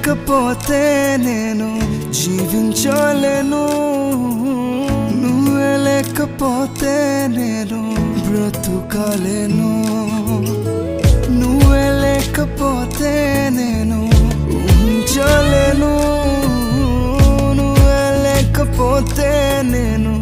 లేకపోతే నేను జీవించలేను, నువ్వే లేకపోతే నేను బ్రతుకలేను, నువ్వే లేకపోతే నేను ఊహించలేను, నువ్వే లేకపోతే నేను